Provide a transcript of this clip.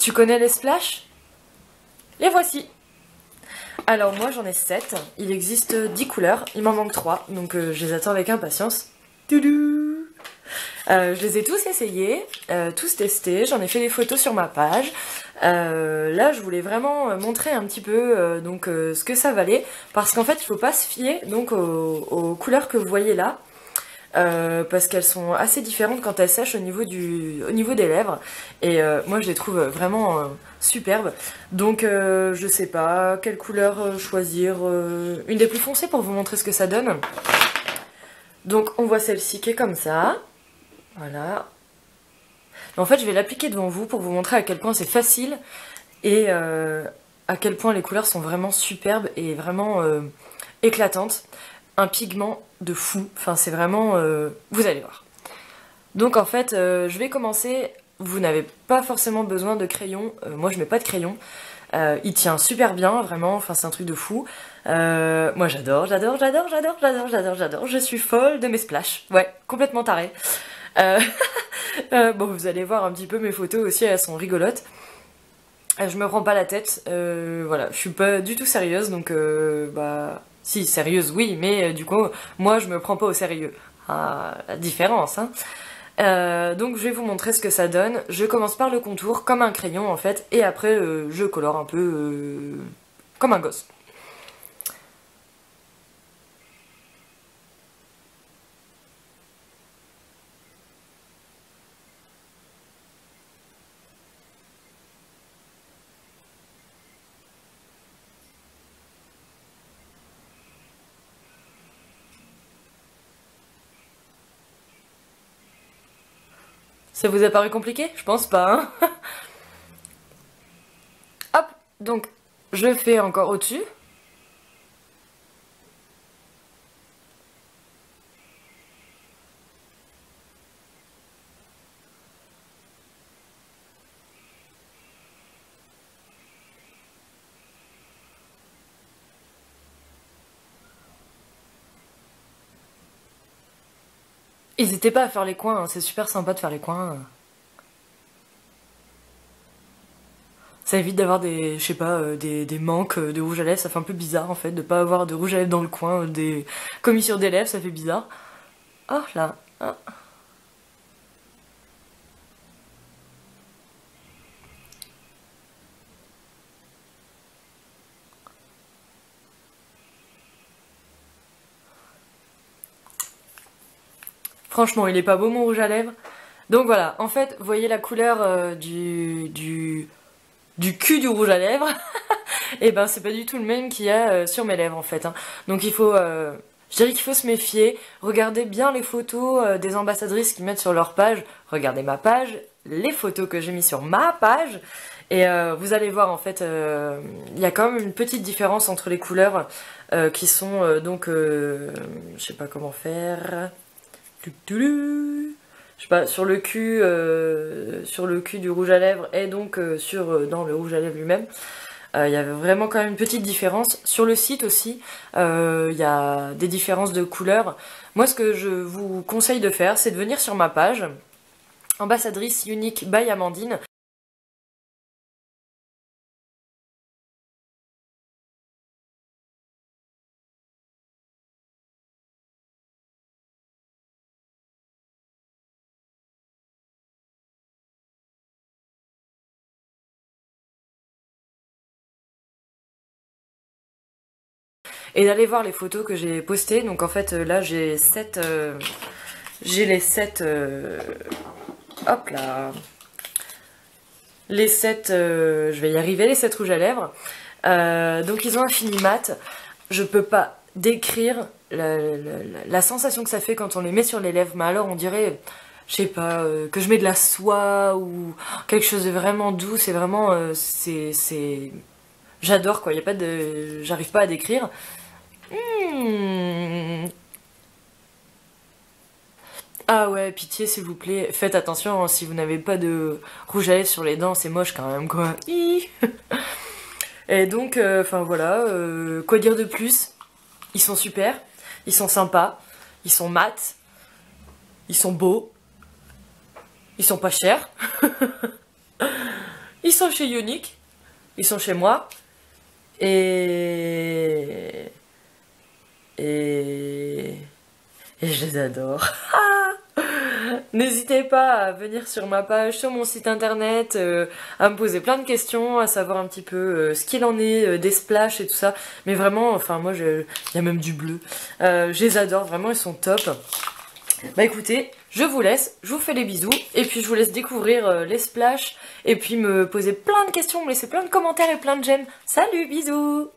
Tu connais les splash? Les voici. Alors moi j'en ai 7, il existe 10 couleurs, il m'en manque 3, donc je les attends avec impatience. Toudou. Je les ai tous essayés, tous testés, j'en ai fait des photos sur ma page. Là je voulais vraiment montrer un petit peu ce que ça valait, parce qu'en fait il faut pas se fier donc aux couleurs que vous voyez là. Parce qu'elles sont assez différentes quand elles sèchent au niveau des lèvres, et moi je les trouve vraiment superbes, donc je sais pas quelle couleur choisir, une des plus foncées pour vous montrer ce que ça donne. Donc on voit celle-ci qui est comme ça, voilà. En fait je vais l'appliquer devant vous pour vous montrer à quel point c'est facile, et à quel point les couleurs sont vraiment superbes et vraiment éclatantes. Un pigment de fou, enfin c'est vraiment, vous allez voir. Donc en fait je vais commencer, vous n'avez pas forcément besoin de crayon, moi je mets pas de crayon, il tient super bien vraiment, enfin c'est un truc de fou. Moi j'adore, je suis folle de mes splashs, ouais, complètement tarée. Bon vous allez voir un petit peu mes photos aussi, elles sont rigolotes. Je me prends pas la tête, voilà, je suis pas du tout sérieuse, donc bah... Si, sérieuse, oui, mais du coup, moi, je me prends pas au sérieux. Ah, la différence, hein. Donc, je vais vous montrer ce que ça donne. Je commence par le contour, comme un crayon, en fait, et après, je colore un peu comme un gosse. Ça vous a paru compliqué? Je pense pas, hein. Hop, donc, je fais encore au-dessus. N'hésitez pas à faire les coins, hein, c'est super sympa de faire les coins. Ça évite d'avoir des, je sais pas, des manques de rouge à lèvres, ça fait un peu bizarre en fait, de pas avoir de rouge à lèvres dans le coin, des commissures des lèvres, ça fait bizarre. Oh là, ah. Franchement, il est pas beau mon rouge à lèvres. Donc voilà, en fait, vous voyez la couleur du cul du rouge à lèvres. Et ben c'est pas du tout le même qu'il y a sur mes lèvres en fait, hein. Donc il faut, je dirais qu'il faut se méfier. Regardez bien les photos des ambassadrices qui mettent sur leur page. Regardez ma page, les photos que j'ai mis sur ma page. Et vous allez voir en fait, il y a quand même une petite différence entre les couleurs qui sont je sais pas comment faire. Je sais pas, sur le cul du rouge à lèvres et donc dans le rouge à lèvres lui-même. Il y avait vraiment quand même une petite différence. Sur le site aussi, il y a des différences de couleurs. Moi, ce que je vous conseille de faire, c'est de venir sur ma page, Ambassadrice Unique by Amandine. Et d'aller voir les photos que j'ai postées. Donc en fait, là, j'ai 7... j'ai les 7... hop là. Les 7... je vais y arriver, les 7 rouges à lèvres. Donc ils ont un fini mat. Je peux pas décrire la sensation que ça fait quand on les met sur les lèvres. Mais alors on dirait, je sais pas, que je mets de la soie ou quelque chose de vraiment doux. C'est vraiment... c'est... J'adore quoi, y a pas de... J'arrive pas à décrire. Ah ouais, pitié s'il vous plaît, faites attention hein, si vous n'avez pas de rouge à lèvres sur les dents, c'est moche quand même quoi. Et donc, enfin voilà, quoi dire de plus? Ils sont super, ils sont sympas, ils sont mat, ils sont beaux, ils sont pas chers, ils Ils sont chez Unique, ils sont chez moi, et... Et je les adore. N'hésitez pas à venir sur ma page, sur mon site internet, à me poser plein de questions, à savoir un petit peu ce qu'il en est des splash et tout ça. Mais vraiment, enfin moi, il y a même du bleu. Je les adore, vraiment, ils sont top. Bah écoutez, je vous laisse, je vous fais des bisous, et puis je vous laisse découvrir les splash, et puis me poser plein de questions, me laisser plein de commentaires et plein de j'aime. Salut, bisous!